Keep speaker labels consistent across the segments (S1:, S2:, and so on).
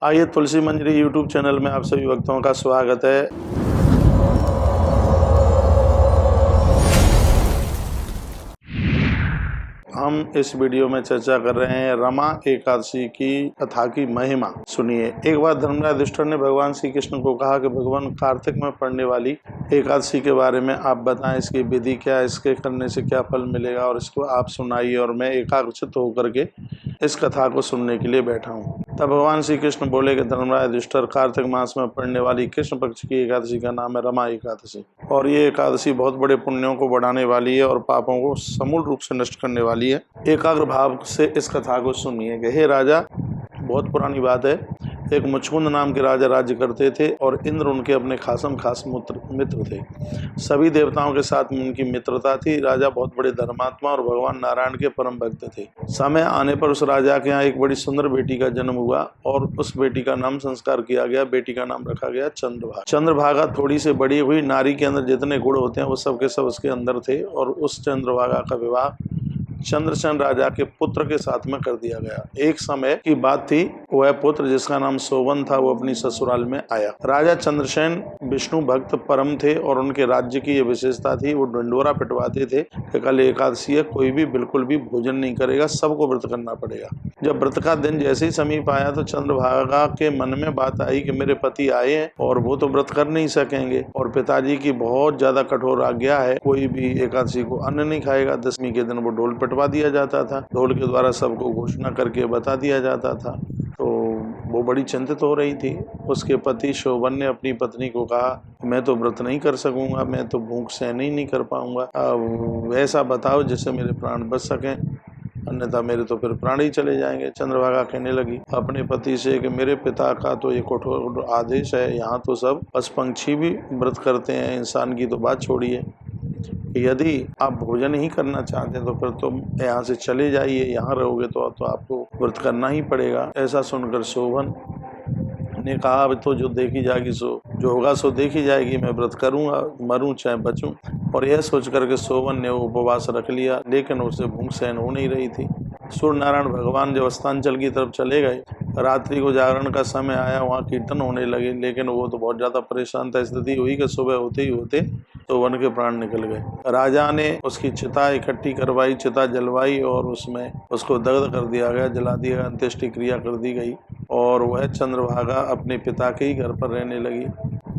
S1: आइए तुलसी मंजरी YouTube channel में आप सभी भक्तों का स्वागत है। हम इस वीडियो में चर्चा कर रहे हैं रमा एकादशी की कथा की महिमा। सुनिए। एक बार धर्मराज युधिष्ठिर ने भगवान श्री कृष्ण को कहा कि भगवान, कार्तिक में पड़ने वाली एकादशी के बारे में आप बताएं, इसकी विधि क्या है, इसके करने से क्या फल मिलेगा, और इसको आप सुनाइए और मैं एकाग्रचित्त होकर के इस कथा को सुनने के लिए बैठा हूँ। तब भगवान श्री कृष्ण बोले कि धर्मराज युधिष्ठिर, कार्तिक मास में पड़ने वाली कृष्ण पक्ष की एकादशी का नाम है रमा एकादशी, और ये एकादशी बहुत बड़े पुण्यों को बढ़ाने वाली है और पापों को समूल रूप से नष्ट करने वाली है। एकाग्र भाव से इस कथा को सुनिए। हे राजा, बहुत पुरानी बात है। एक मुचकुंद नाम के राजा राज्य करते थे और इंद्र उनके अपने खासम खास मित्र थे। सभी देवताओं के साथ उनकी मित्रता थी। राजा बहुत बड़े धर्मात्मा और भगवान नारायण के परम भक्त थे। समय आने पर उस राजा के यहाँ एक बड़ी सुंदर बेटी का जन्म हुआ और उस बेटी का नाम संस्कार किया गया। बेटी का नाम रखा गया चंद्रभागा। चंद्रभागा थोड़ी से बड़ी हुई। नारी के अंदर जितने गुण होते हैं वो सब के सब उसके अंदर थे, और उस चंद्रभागा का विवाह चंद्रसेन राजा के पुत्र के साथ में कर दिया गया। एक समय की बात थी, वह पुत्र जिसका नाम सोवन था वो अपनी ससुराल में आया। राजा चंद्रसेन विष्णु भक्त परम थे और उनके राज्य की ये विशेषता थी, वो डंडोरा पिटवाते थे कि कल एकादशी है, कोई भी बिल्कुल भी भोजन नहीं करेगा, सबको व्रत करना पड़ेगा। जब व्रत का दिन जैसे ही समीप आया तो चंद्रभागा के मन में बात आई कि मेरे पति आए हैं और वो तो व्रत कर नहीं सकेंगे, और पिताजी की बहुत ज्यादा कठोर आज्ञा है, कोई भी एकादशी को अन्न नहीं खाएगा। दसवीं के दिन वो ढोल पिटवा दिया जाता था, ढोल के द्वारा सबको घोषणा करके बता दिया जाता था। तो वो बड़ी चिंतित हो रही थी। उसके पति शोभन ने अपनी पत्नी को कहा, मैं तो व्रत नहीं कर सकूंगा, मैं तो भूख सहन ही नहीं कर पाऊंगा, वैसा बताओ जिससे मेरे प्राण बच सकें, अन्यथा मेरे तो फिर प्राण ही चले जाएंगे। चंद्रभागा कहने लगी अपने पति से कि मेरे पिता का तो ये कठोर आदेश है, यहाँ तो सब पशु पंछी भी व्रत करते हैं, इंसान की तो बात छोड़िए। यदि आप भोजन ही करना चाहते हैं तो फिर तुम यहाँ से चले जाइए, यहाँ रहोगे तो आपको व्रत करना ही पड़ेगा। ऐसा सुनकर शोभन ने कहा, अब तो जो देखी जाएगी सो जो होगा सो देखी जाएगी, मैं व्रत करूंगा, मरूं चाहे बचूं। और यह सोच करके शोभन ने उपवास रख लिया, लेकिन उसे भूख सहन हो नहीं रही थी। सूर्य नारायण भगवान जब अस्तांचल की तरफ चले गए, रात्रि को जागरण का समय आया, वहाँ कीर्तन होने लगे, लेकिन वो तो बहुत ज्यादा परेशान था। स्थिति हुई कि सुबह होते ही होते तो वन के प्राण निकल गए। राजा ने उसकी चिता इकट्ठी करवाई, चिता जलवाई और उसमें उसको दग्ध कर दिया गया, जला दिया गया, अंत्येष्टि क्रिया कर दी गई, और वह चंद्रभागा अपने पिता के ही घर पर रहने लगी।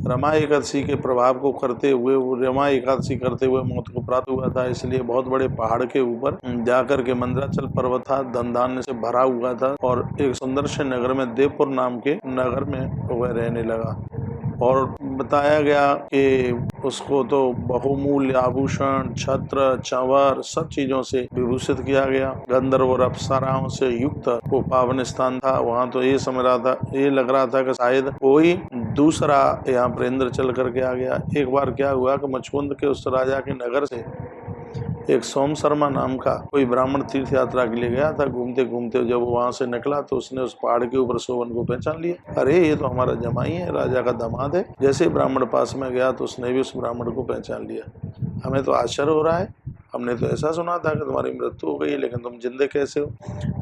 S1: रमा एकादशी के प्रभाव को करते हुए, वो रमा एकादशी करते हुए मौत को प्राप्त हुआ था, इसलिए बहुत बड़े पहाड़ के ऊपर जाकर के मंदराचल पर्वत था, धन धान्य से भरा हुआ था, और एक सुंदर से नगर में, देवपुर नाम के नगर में वह रहने लगा। और बताया गया कि उसको तो बहुमूल्य आभूषण, छत्र, चंवर सब चीजों से विभूषित किया गया। गंधर्व और अप्सराओं से युक्त वो पावन स्थान था। वहाँ तो ये समझ रहा था, ये लग रहा था कि शायद कोई दूसरा यहाँ पर इंद्र चल करके आ गया। एक बार क्या हुआ कि मुचकुंद के उस राजा के नगर से एक सोम शर्मा नाम का कोई ब्राह्मण तीर्थ यात्रा के लिए गया था। घूमते घूमते जब वो वहां से निकला तो उसने उस पहाड़ के ऊपर शोभन को पहचान लिया। अरे ये तो हमारा जमाई है, राजा का दामाद है। जैसे ही ब्राह्मण पास में गया तो उसने भी उस ब्राह्मण को पहचान लिया। हमें तो आश्चर्य हो रहा है, हमने तो ऐसा सुना था कि तुम्हारी मृत्यु हो गई, लेकिन तुम जिंदे कैसे हो?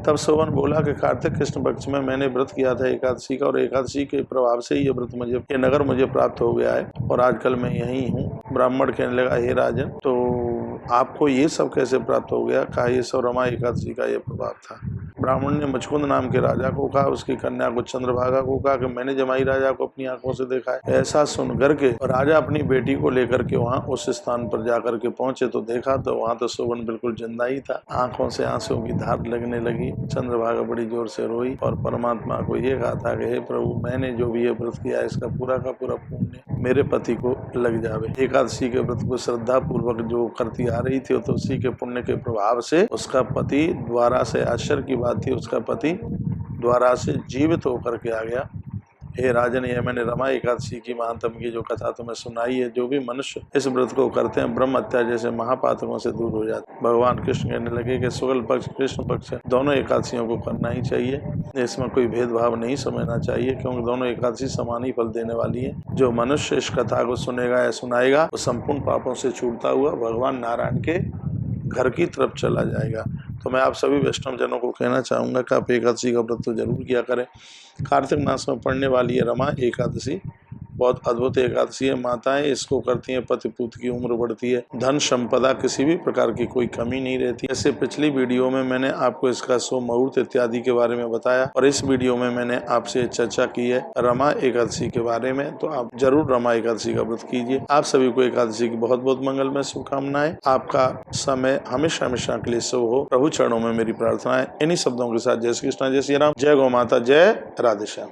S1: तब शोभन बोला कि कार्तिक कृष्ण पक्ष में मैंने व्रत किया था एकादशी का, और एकादशी के प्रभाव से ये व्रत मुझे, ये नगर मुझे प्राप्त हो गया है, और आजकल मैं यही हूँ। ब्राह्मण कहने लगा, हे राजन, तो आपको ये सब कैसे प्राप्त हो गया? कहा, ये सब रमा एकादशी का ये प्रभाव था। ब्राह्मण ने मुचकुंद नाम के राजा को कहा, उसकी कन्या को चंद्रभागा को कहा कि मैंने जमाई राजा को अपनी आंखों से देखा है। ऐसा सुन करके राजा अपनी बेटी को लेकर के वहाँ उस स्थान पर जाकर के पहुंचे तो देखा तो वहाँ तो शोभन बिल्कुल जिंदा ही था। आंखों से आंसुओं की धार लगने लगी। चंद्रभागा बड़ी जोर से रोई और परमात्मा को ये कहा था कि हे प्रभु, मैंने जो भी ये व्रत किया इसका पूरा का पूरा पुण्य मेरे पति को लग जावे। एकादशी के व्रत को श्रद्धा पूर्वक जो करती आ रही थी तो उसी के पुण्य के प्रभाव से उसका पति द्वारा से, आश्चर्य की बात थी, उसका पति द्वारा से जीवित होकर के आ गया। हे राजन, ये मैंने रमा एकादशी की महात्म की जो कथा तुम्हें सुनाई है, जो भी मनुष्य इस व्रत को करते हैं ब्रह्म हत्या जैसे महापातकों से दूर हो जाते। भगवान कृष्ण कहने लगे कि शुक्ल पक्ष, कृष्ण पक्ष दोनों एकादशियों को करना ही चाहिए, इसमें कोई भेदभाव नहीं समझना चाहिए, क्योंकि दोनों एकादशी समान ही फल देने वाली है। जो मनुष्य इस कथा को सुनेगा या सुनाएगा वो संपूर्ण पापों से छूटता हुआ भगवान नारायण के घर की तरफ चला जाएगा। तो मैं आप सभी वैष्णव जनों को कहना चाहूँगा कि आप एकादशी का व्रत तो जरूर किया करें। कार्तिक मास में पड़ने वाली है रमा एकादशी, बहुत अद्भुत एकादशी है। माताएं इसको करती हैं, पति पुत्र की उम्र बढ़ती है, धन संपदा किसी भी प्रकार की कोई कमी नहीं रहती। ऐसे पिछली वीडियो में मैंने आपको इसका शुभ मुहूर्त इत्यादि के बारे में बताया और इस वीडियो में मैंने आपसे चर्चा की है रमा एकादशी के बारे में। तो आप जरूर रमा एकादशी का व्रत कीजिए। आप सभी को एकादशी की बहुत बहुत मंगलमय शुभकामनाएं। आपका समय हमेशा हमेशा के लिए शुभ हो। प्रभु चरणों में मेरी प्रार्थना है। इन्हीं शब्दों के साथ जय श्री कृष्ण, जय श्री राम, जय गौ माता, जय राधे श्याम।